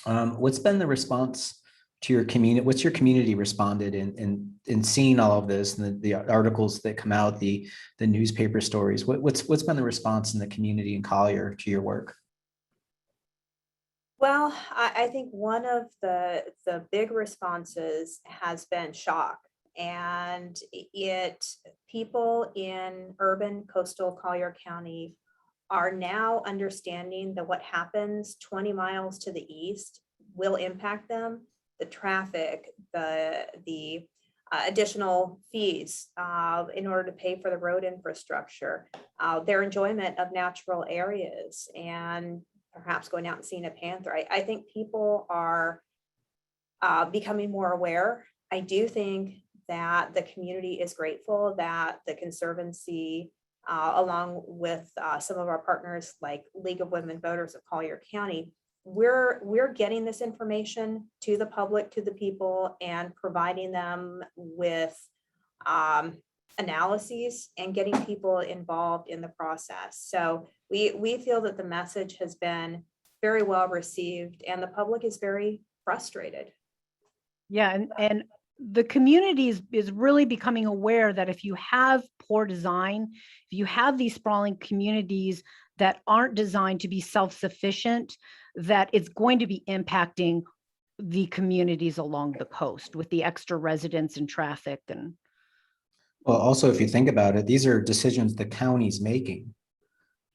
what's been the response to your community? What's your community responded in seeing all of this, and the articles that come out, the newspaper stories? What's been the response in the community in Collier to your work? Well, I think one of the big responses has been shock, and people in urban coastal Collier County are now understanding that what happens 20 miles to the east will impact them. The traffic, the additional fees in order to pay for the road infrastructure, their enjoyment of natural areas, and perhaps going out and seeing a panther. I think people are becoming more aware. I do think that the community is grateful that the Conservancy, along with some of our partners like League of Women Voters of Collier County, we're getting this information to the public, to the people, and providing them with analyses and getting people involved in the process. So we feel that the message has been very well received, and the public is very frustrated. Yeah, and the community is really becoming aware that if you have poor design, if you have these sprawling communities that aren't designed to be self-sufficient, that it's going to be impacting the communities along the coast with the extra residents and traffic and. Well, also, if you think about it, these are decisions the county's making.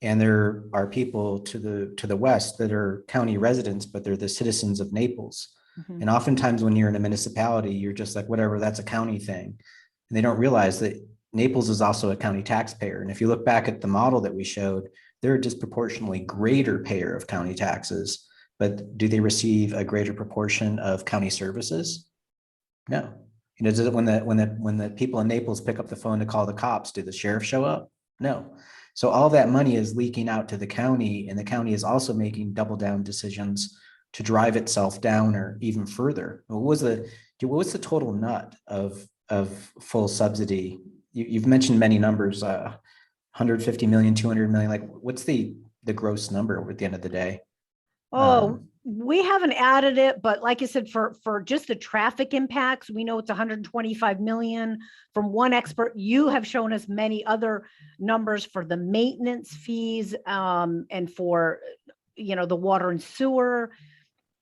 And there are people to the west that are county residents, but they're the citizens of Naples. Mhm. And oftentimes when you're in a municipality, you're just like, whatever, that's a county thing. And they don't realize that Naples is also a county taxpayer. And if you look back at the model that we showed, they're a disproportionately greater payer of county taxes. But do they receive a greater proportion of county services? No. You know, does it, when the people in Naples pick up the phone to call the cops, do the sheriff show up? No. So all that money is leaking out to the county, and the county is also making double down decisions to drive itself down or even further. What was the total nut of full subsidy? You've mentioned many numbers, 150 million, 200 million. Like, what's the gross number at the end of the day? Oh, we haven't added it, but like I said, for just the traffic impacts, we know it's 125 million from one expert. You have shown us many other numbers for the maintenance fees, and for, the water and sewer.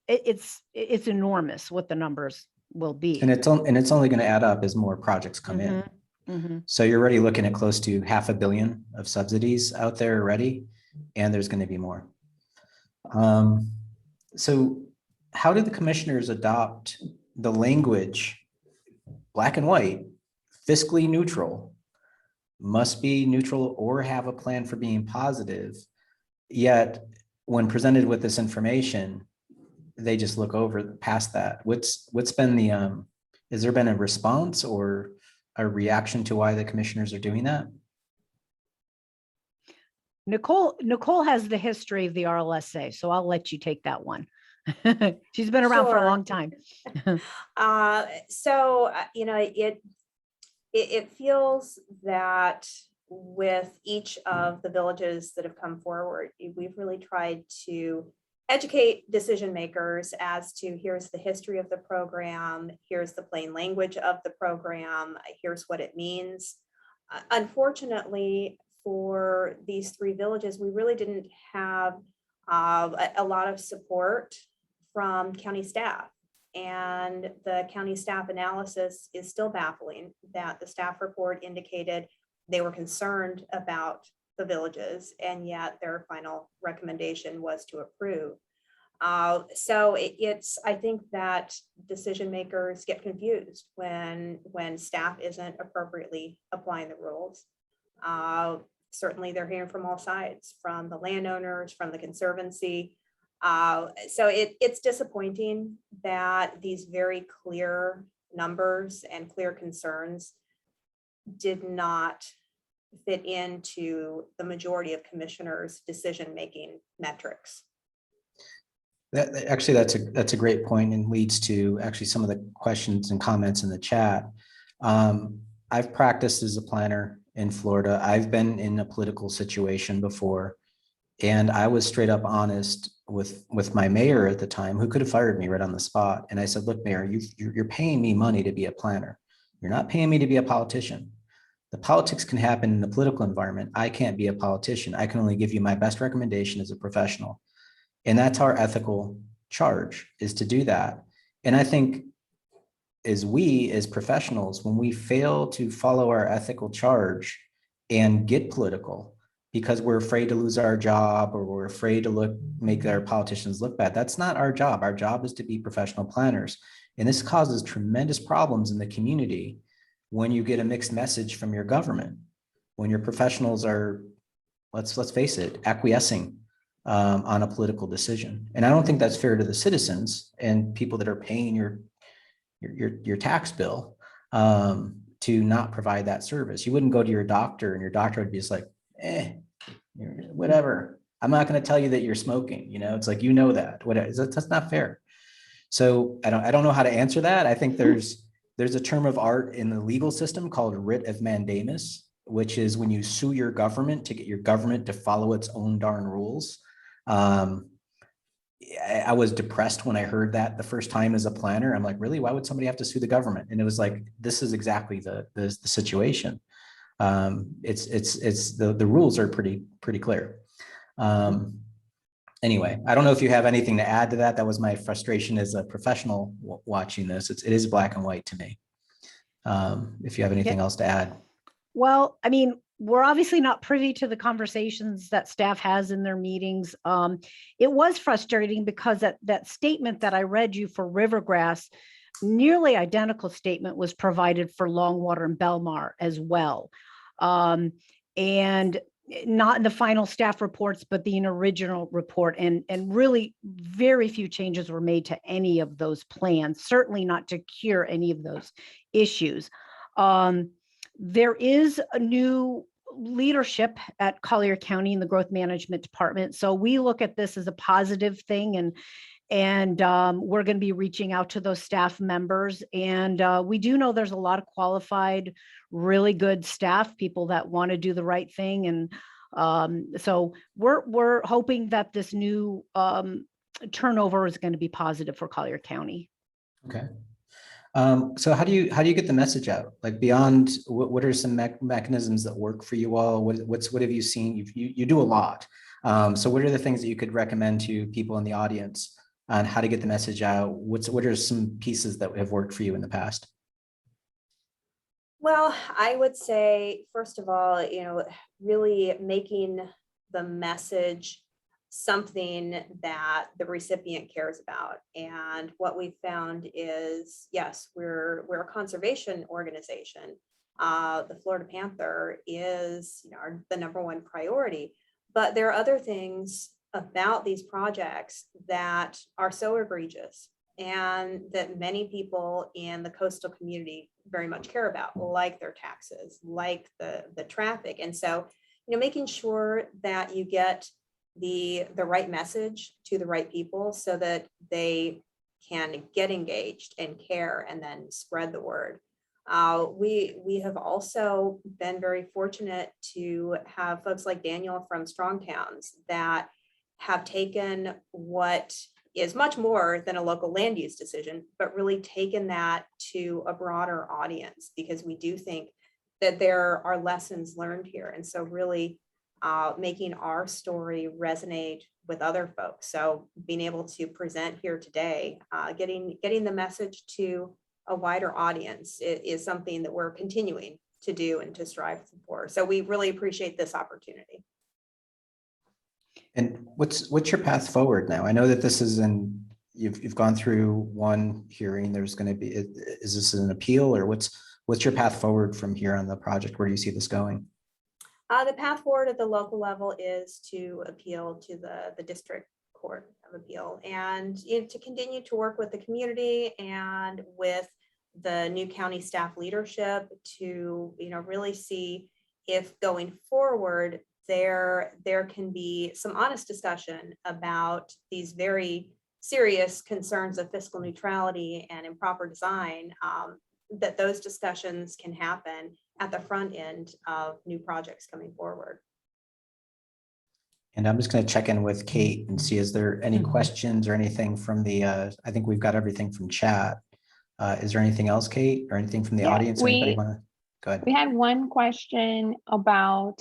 It's enormous what the numbers will be. And it's only going to add up as more projects come in. Mhm. So you're already looking at close to $500 million of subsidies out there already, and there's going to be more. So how did the commissioners adopt the language, black and white, fiscally neutral, must be neutral or have a plan for being positive, yet when presented with this information, they just look over past that? What's been the, has there been a response or a reaction to why the commissioners are doing that? Nicole has the history of the RLSA, so I'll let you take that one. She's been around for a Sure. long time. It feels that with each of the villages that have come forward, we've really tried to educate decision makers as to here's the history of the program, here's the plain language of the program, here's what it means. Unfortunately, for these three villages, we really didn't have a lot of support from county staff. And the county staff analysis is still baffling, that the staff report indicated they were concerned about the villages, and yet their final recommendation was to approve. I think that decision makers get confused when staff isn't appropriately applying the rules. Certainly they're hearing from all sides, from the landowners, from the Conservancy. It's disappointing that these very clear numbers and clear concerns did not fit into the majority of commissioners' decision-making metrics. Actually, that's a great point, and leads to actually some of the questions and comments in the chat. I've practiced as a planner in Florida. I've been in a political situation before, and I was straight up honest with my mayor at the time, who could have fired me right on the spot. And I said, look, Mayor, you're paying me money to be a planner. You're not paying me to be a politician. The politics can happen in the political environment. I can't be a politician. I can only give you my best recommendation as a professional. And that's our ethical charge, is to do that. And I think as professionals, when we fail to follow our ethical charge and get political because we're afraid to lose our job, or we're afraid to make our politicians look bad, that's not our job. Our job is to be professional planners. And this causes tremendous problems in the community when you get a mixed message from your government, when your professionals are, let's face it, acquiescing on a political decision. And I don't think that's fair to the citizens and people that are paying your tax bill to not provide that service. You wouldn't go to your doctor and your doctor would be just like, whatever. I'm not going to tell you that you're smoking. It's like, that. That's not fair. So I don't know how to answer that. I think there's a term of art in the legal system called writ of mandamus, which is when you sue your government to get your government to follow its own darn rules. I was depressed when I heard that the first time as a planner. I'm like, really? Why would somebody have to sue the government? And it was like, this is exactly the situation. The rules are pretty clear. Anyway, I don't know if you have anything to add to that. That was my frustration as a professional watching this. It is black and white to me. If you have anything else to add. Well, I mean, we're obviously not privy to the conversations that staff has in their meetings. It was frustrating because that statement that I read you for Rivergrass, nearly identical statement was provided for Longwater and Belmar as well. And not in the final staff reports, but the original report, and really very few changes were made to any of those plans, certainly not to cure any of those issues. There is a new leadership at Collier County in the growth management department. So we look at this as a positive thing, and we're going to be reaching out to those staff members. And we do know there's a lot of qualified, really good staff, people that want to do the right thing. And so we're hoping that this new turnover is going to be positive for Collier County. Okay. So how do you get the message out? Like beyond, what are some mechanisms that work for you all? What have you seen? You do a lot. So what are the things that you could recommend to people in the audience on how to get the message out? What are some pieces that have worked for you in the past? Well, I would say, first of all, really making the message something that the recipient cares about. And what we found is, yes, we're a conservation organization. The Florida Panther is the #1 priority, but there are other things about these projects that are so egregious and that many people in the coastal community very much care about, like their taxes, like the traffic. And so, making sure that you get the right message to the right people so that they can get engaged and care and then spread the word. We have also been very fortunate to have folks like Daniel from Strong Towns that have taken what is much more than a local land use decision, but really taken that to a broader audience, because we do think that there are lessons learned here. And so really making our story resonate with other folks. So being able to present here today, getting the message to a wider audience is something that we're continuing to do and to strive for. So we really appreciate this opportunity. And what's your path forward now? I know that this is you've gone through one hearing. There's going to be, is this an appeal, or what's your path forward from here on the project? Where do you see this going? The path forward at the local level is to appeal to the district court of appeal, and to continue to work with the community and with the new county staff leadership to really see if going forward there can be some honest discussion about these very serious concerns of fiscal neutrality and improper design, that those discussions can happen at the front end of new projects coming forward. And I'm just going to check in with Kate and see, is there any questions or anything from the, I think we've got everything from chat. Is there anything else, Kate, or anything from the audience? Anybody want to go ahead? We had one question about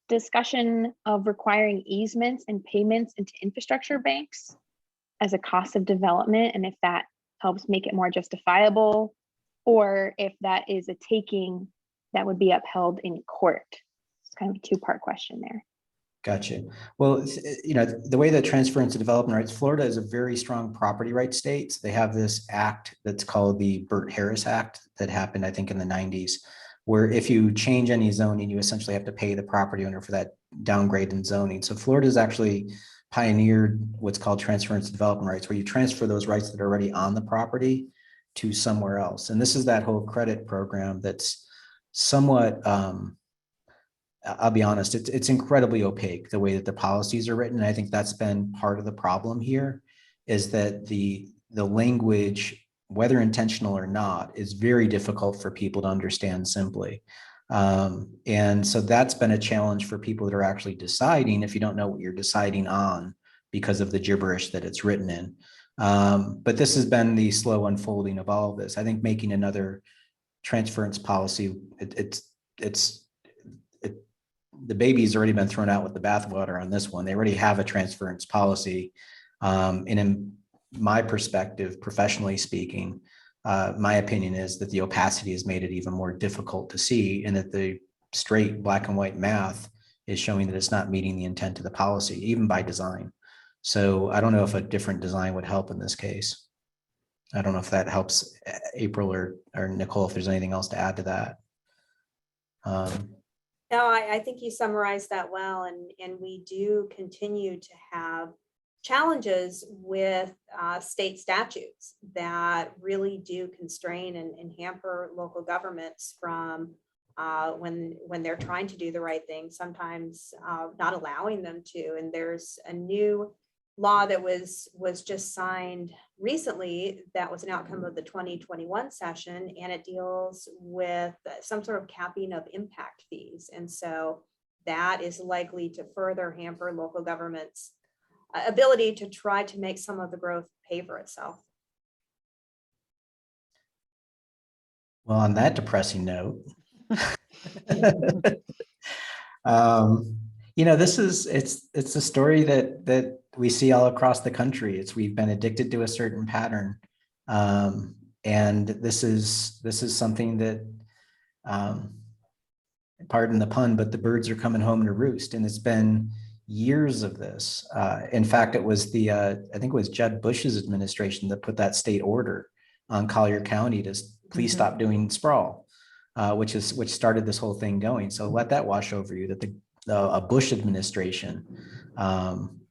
discussion of requiring easements and payments into infrastructure banks as a cost of development, and if that helps make it more justifiable, or if that is a taking that would be upheld in court. It's kind of a two-part question there. Gotcha. Well, the way that transference to development rights, Florida is a very strong property rights state. So they have this act that's called the Burt-Harris Act that happened, I think, in the 90s, where if you change any zoning, you essentially have to pay the property owner for that downgrade in zoning. So Florida has actually pioneered what's called transference to development rights, where you transfer those rights that are already on the property to somewhere else. And this is that whole credit program that's somewhat, I'll be honest, it's incredibly opaque the way that the policies are written. And I think that's been part of the problem here, is that the language, whether intentional or not, is very difficult for people to understand simply. And so that's been a challenge for people that are actually deciding, if you don't know what you're deciding on because of the gibberish that it's written in. But this has been the slow unfolding of all of this. I think making another transference policy, the baby's already been thrown out with the bathwater on this one. They already have a transference policy. And in my perspective, professionally speaking, my opinion is that the opacity has made it even more difficult to see, and that the straight black and white math is showing that it's not meeting the intent of the policy, even by design. So I don't know if a different design would help in this case. I don't know if that helps April or Nicole, if there's anything else to add to that. No, I think you summarized that well, and we do continue to have challenges with state statutes that really do constrain and hamper local governments from when they're trying to do the right thing, sometimes not allowing them to. And there's a new law that was just signed recently that was an outcome of the 2021 session, and it deals with some sort of capping of impact fees. And so that is likely to further hamper local governments' ability to try to make some of the growth pay for itself. Well, on that depressing note, it's a story that we see all across the country. We've been addicted to a certain pattern, and this is something that, pardon the pun, but the birds are coming home to roost, and it's been years of this. In fact, it was I think it was Jeb Bush's administration that put that state order on Collier County to please stop doing sprawl, which started this whole thing going. So let that wash over you, that a Bush administration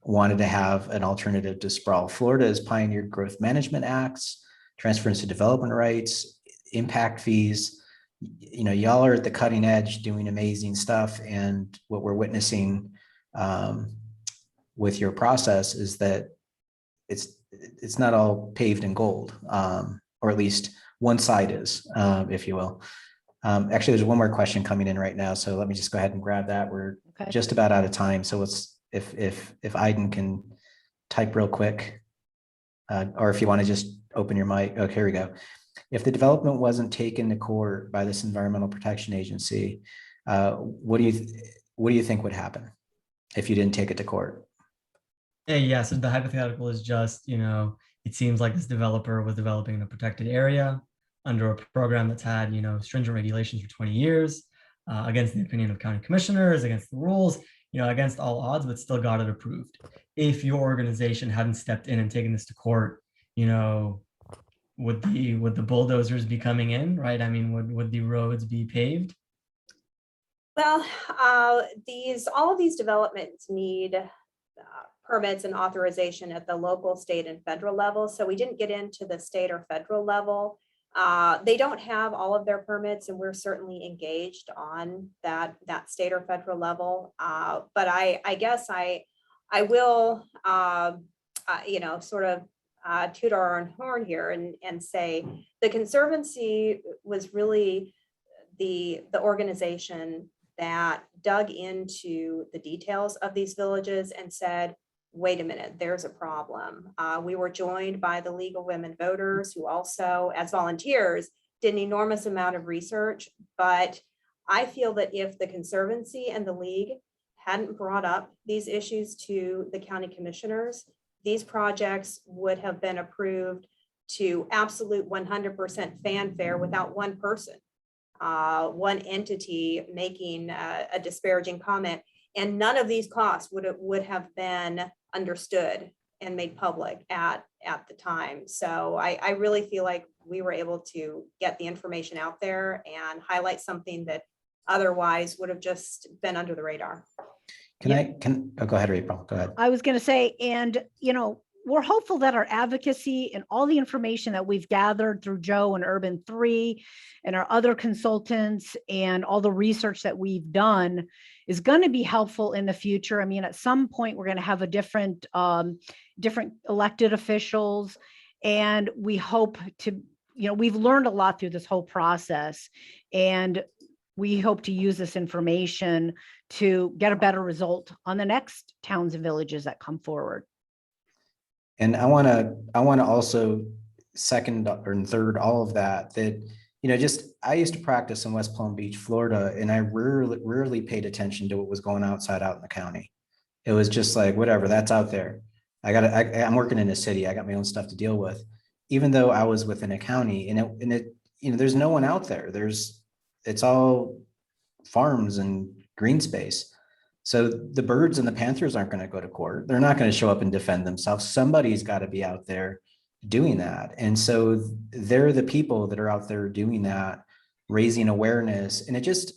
wanted to have an alternative to sprawl. Florida has pioneered growth management acts, transference of development rights, impact fees. Y'all are at the cutting edge doing amazing stuff. And what we're witnessing with your process is that it's not all paved in gold, or at least one side is, if you will. Actually, there's one more question coming in right now, so let me just go ahead and grab that. We're just about out of time, so if Aiden can type real quick, or if you want to just open your mic. Okay, here we go. If the development wasn't taken to court by this Environmental Protection Agency, what do you think would happen if you didn't take it to court? Yeah, so the hypothetical is just, it seems like this developer was developing in a protected area under a program that's had, stringent regulations for 20 years, against the opinion of county commissioners, against the rules, against all odds, but still got it approved. If your organization hadn't stepped in and taken this to court, would the bulldozers be coming in, right? I mean, would the roads be paved? Well, all of these developments need permits and authorization at the local, state, and federal level. So we didn't get into the state or federal level. They don't have all of their permits, and we're certainly engaged on that state or federal level. But I guess I will, sort of toot our own horn here and say the Conservancy was really the organization that dug into the details of these villages and said, wait a minute, there's a problem. We were joined by the League of Women Voters, who also, as volunteers, did an enormous amount of research. But I feel that if the Conservancy and the League hadn't brought up these issues to the county commissioners, these projects would have been approved to absolute 100% fanfare without one person, one entity making a disparaging comment. And none of these costs would have been understood and made public at the time. So I really feel like we were able to get the information out there and highlight something that otherwise would have just been under the radar. Go ahead, April, go ahead. I was going to say, and we're hopeful that our advocacy and all the information that we've gathered through Joe and Urban 3 and our other consultants and all the research that we've done is going to be helpful in the future. I mean, at some point we're going to have a different elected officials, and we hope to, we've learned a lot through this whole process, and we hope to use this information to get a better result on the next towns and villages that come forward. And I want to also second and third all of that just, I used to practice in West Palm Beach, Florida, and I rarely paid attention to what was going outside out in the county. It was just like, whatever, that's out there. I'm working in a city. I got my own stuff to deal with, even though I was within a county, and it, there's no one out there. It's all farms and green space. So the birds and the panthers aren't going to go to court. They're not going to show up and defend themselves. Somebody's got to be out there doing that. And so they're the people that are out there doing that, raising awareness, and it just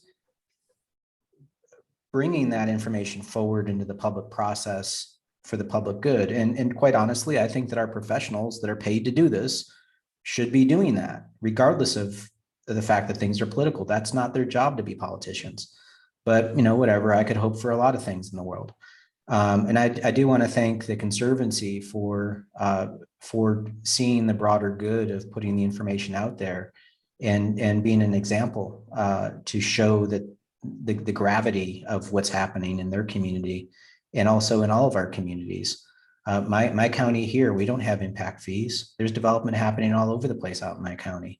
bringing that information forward into the public process for the public good. And quite honestly, I think that our professionals that are paid to do this should be doing that, regardless of the fact that things are political. That's not their job to be politicians. But, whatever, I could hope for a lot of things in the world. And I do want to thank the Conservancy for seeing the broader good of putting the information out there and being an example to show that the gravity of what's happening in their community and also in all of our communities. My county here, we don't have impact fees. There's development happening all over the place out in my county.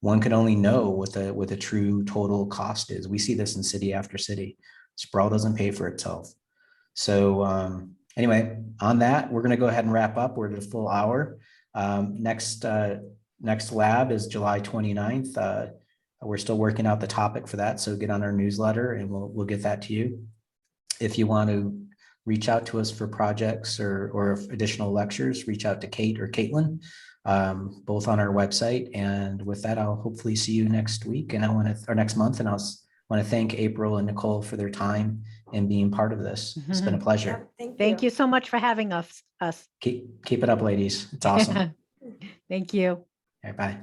One could only know what the true total cost is. We see this in city after city. Sprawl doesn't pay for itself. So anyway, on that, we're going to go ahead and wrap up. We're at a full hour. Next lab is July 29th. We're still working out the topic for that. So get on our newsletter and we'll get that to you. If you want to reach out to us for projects or additional lectures, reach out to Kate or Caitlin, both on our website. And with that, I'll hopefully see you next week and or next month. And I'll want to thank April and Nicole for their time and being part of this. It's been a pleasure. Thank you so much for having us. Keep it up, ladies. It's awesome. Thank you. All right, bye.